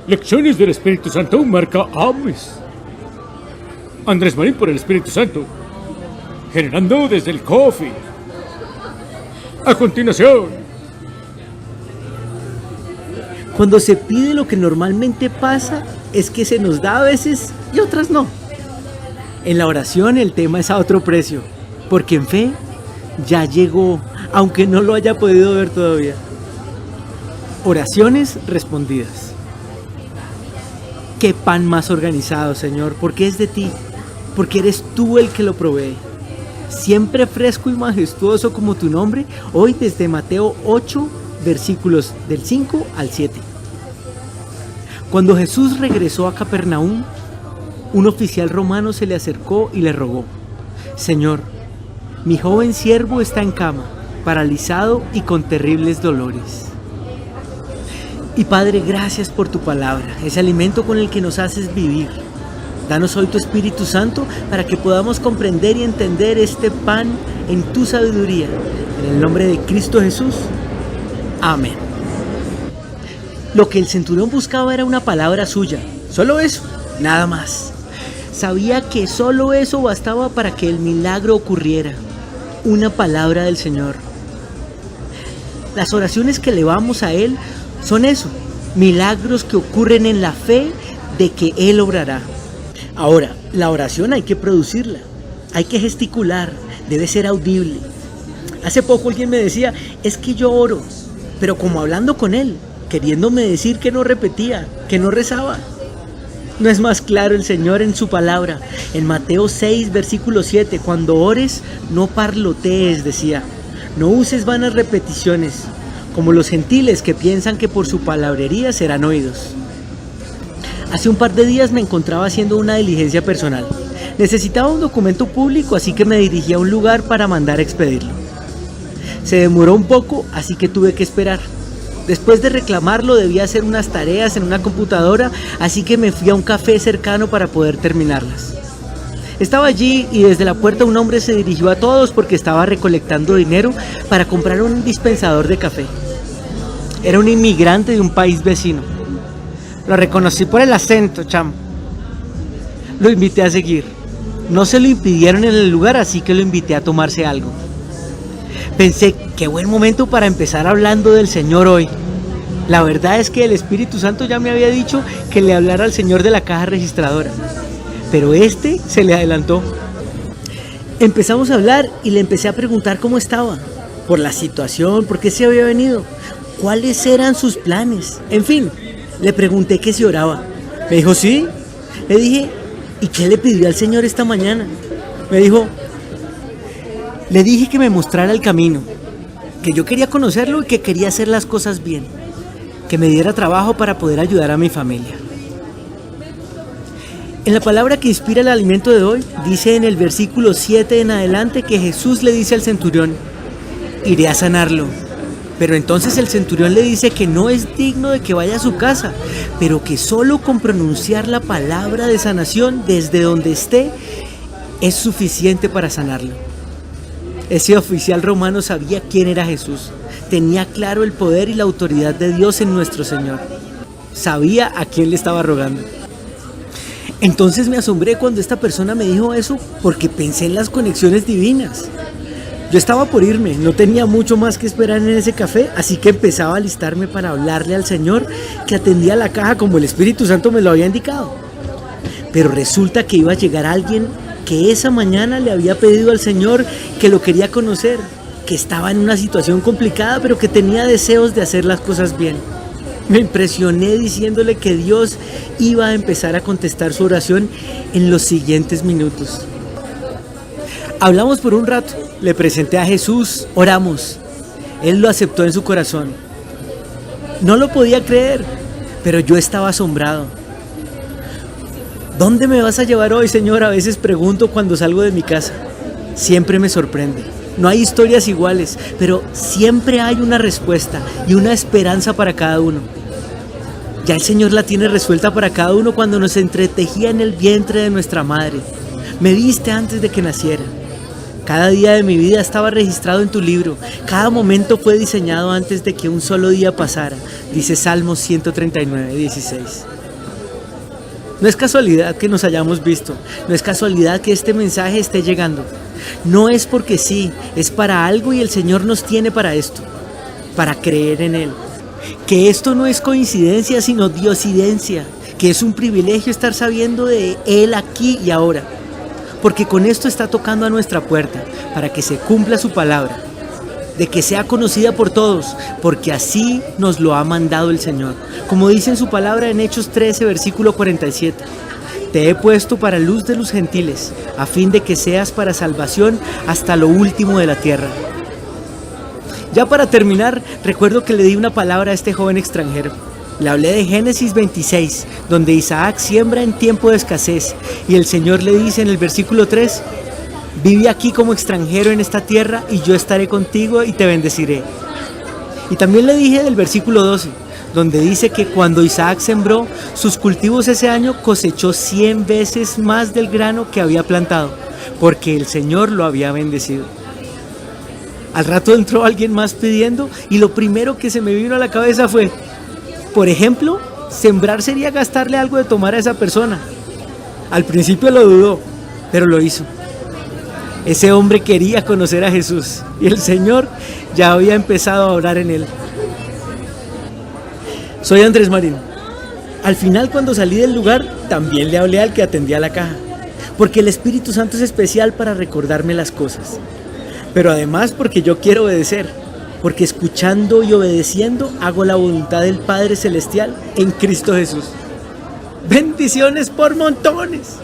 Lecciones del Espíritu Santo, marca Ames. Andrés Marín por el Espíritu Santo. Generando desde el coffee. A continuación. Cuando se pide lo que normalmente pasa es que se nos da a veces y otras no. En la oración el tema es a otro precio, porque en fe ya llegó, aunque no lo haya podido ver todavía. Oraciones respondidas. Qué pan más organizado, Señor, porque es de ti, porque eres tú el que lo provee. Siempre fresco y majestuoso como tu nombre, hoy desde Mateo 8, versículos del 5 al 7. Cuando Jesús regresó a Capernaum, un oficial romano se le acercó y le rogó: Señor, mi joven siervo está en cama, paralizado y con terribles dolores. Y Padre, gracias por tu palabra, ese alimento con el que nos haces vivir. Danos hoy tu Espíritu Santo para que podamos comprender y entender este pan en tu sabiduría. En el nombre de Cristo Jesús. Amén. Lo que el centurión buscaba era una palabra suya. Solo eso, nada más. Sabía que solo eso bastaba para que el milagro ocurriera. Una palabra del Señor. Las oraciones que elevamos a Él son eso, milagros que ocurren en la fe de que Él obrará. Ahora, la oración hay que producirla, hay que gesticular, debe ser audible. Hace poco alguien me decía, es que yo oro, pero como hablando con Él, queriéndome decir que no repetía, que no rezaba. No es más claro el Señor en su palabra. En Mateo 6, versículo 7, cuando ores, no parlotees, decía, no uses vanas repeticiones, como los gentiles que piensan que por su palabrería serán oídos. Hace un par de días me encontraba haciendo una diligencia personal. Necesitaba un documento público, así que me dirigí a un lugar para mandar a expedirlo. Se demoró un poco, así que tuve que esperar. Después de reclamarlo, debía hacer unas tareas en una computadora, así que me fui a un café cercano para poder terminarlas. Estaba allí y desde la puerta un hombre se dirigió a todos porque estaba recolectando dinero para comprar un dispensador de café. Era un inmigrante de un país vecino. Lo reconocí por el acento, chamo. Lo invité a seguir. No se lo impidieron en el lugar, así que lo invité a tomarse algo. Pensé, qué buen momento para empezar hablando del Señor hoy. La verdad es que el Espíritu Santo ya me había dicho que le hablara al señor de la caja registradora, pero este se le adelantó. Empezamos a hablar y le empecé a preguntar cómo estaba, por la situación, por qué se había venido, cuáles eran sus planes, en fin. Le pregunté que si oraba. Me dijo, sí. Le dije, ¿y qué le pidió al Señor esta mañana? Me dijo, le dije que me mostrara el camino, que yo quería conocerlo y que quería hacer las cosas bien, que me diera trabajo para poder ayudar a mi familia. En la palabra que inspira el alimento de hoy, dice en el versículo 7 en adelante que Jesús le dice al centurión, iré a sanarlo. Pero entonces el centurión le dice que no es digno de que vaya a su casa, pero que solo con pronunciar la palabra de sanación desde donde esté es suficiente para sanarlo. Ese oficial romano sabía quién era Jesús, tenía claro el poder y la autoridad de Dios en nuestro Señor. Sabía a quién le estaba rogando. Entonces me asombré cuando esta persona me dijo eso porque pensé en las conexiones divinas. Yo estaba por irme, no tenía mucho más que esperar en ese café, así que empezaba a alistarme para hablarle al Señor que atendía la caja como el Espíritu Santo me lo había indicado. Pero resulta que iba a llegar alguien que esa mañana le había pedido al Señor que lo quería conocer, que estaba en una situación complicada, pero que tenía deseos de hacer las cosas bien. Me impresioné diciéndole que Dios iba a empezar a contestar su oración en los siguientes minutos. Hablamos por un rato, le presenté a Jesús, oramos. Él lo aceptó en su corazón. No lo podía creer, pero yo estaba asombrado. ¿Dónde me vas a llevar hoy, Señor? A veces pregunto cuando salgo de mi casa. Siempre me sorprende. No hay historias iguales, pero siempre hay una respuesta y una esperanza para cada uno. Ya el Señor la tiene resuelta para cada uno cuando nos entretejía en el vientre de nuestra madre. Me viste antes de que naciera. Cada día de mi vida estaba registrado en tu libro. Cada momento fue diseñado antes de que un solo día pasara, dice Salmos 139, 16. No es casualidad que nos hayamos visto, no es casualidad que este mensaje esté llegando. No es porque sí, es para algo y el Señor nos tiene para esto, para creer en Él. Que esto no es coincidencia, sino diosidencia, que es un privilegio estar sabiendo de Él aquí y ahora. Porque con esto está tocando a nuestra puerta, para que se cumpla su palabra, de que sea conocida por todos, porque así nos lo ha mandado el Señor. Como dice en su palabra en Hechos 13, versículo 47, te he puesto para luz de los gentiles, a fin de que seas para salvación hasta lo último de la tierra. Ya para terminar, recuerdo que le di una palabra a este joven extranjero. Le hablé de Génesis 26, donde Isaac siembra en tiempo de escasez, y el Señor le dice en el versículo 3, vive aquí como extranjero en esta tierra y yo estaré contigo y te bendeciré. Y también le dije del versículo 12, donde dice que cuando Isaac sembró sus cultivos ese año, cosechó 100 veces más del grano que había plantado, porque el Señor lo había bendecido. Al rato entró alguien más pidiendo y lo primero que se me vino a la cabeza fue, por ejemplo, sembrar sería gastarle algo de tomar a esa persona. Al principio lo dudó, pero lo hizo. Ese hombre quería conocer a Jesús y el Señor ya había empezado a orar en él. Soy Andrés Marín. Al final, cuando salí del lugar, también le hablé al que atendía la caja, porque el Espíritu Santo es especial para recordarme las cosas. Pero además porque yo quiero obedecer, porque escuchando y obedeciendo hago la voluntad del Padre Celestial en Cristo Jesús. Bendiciones por montones.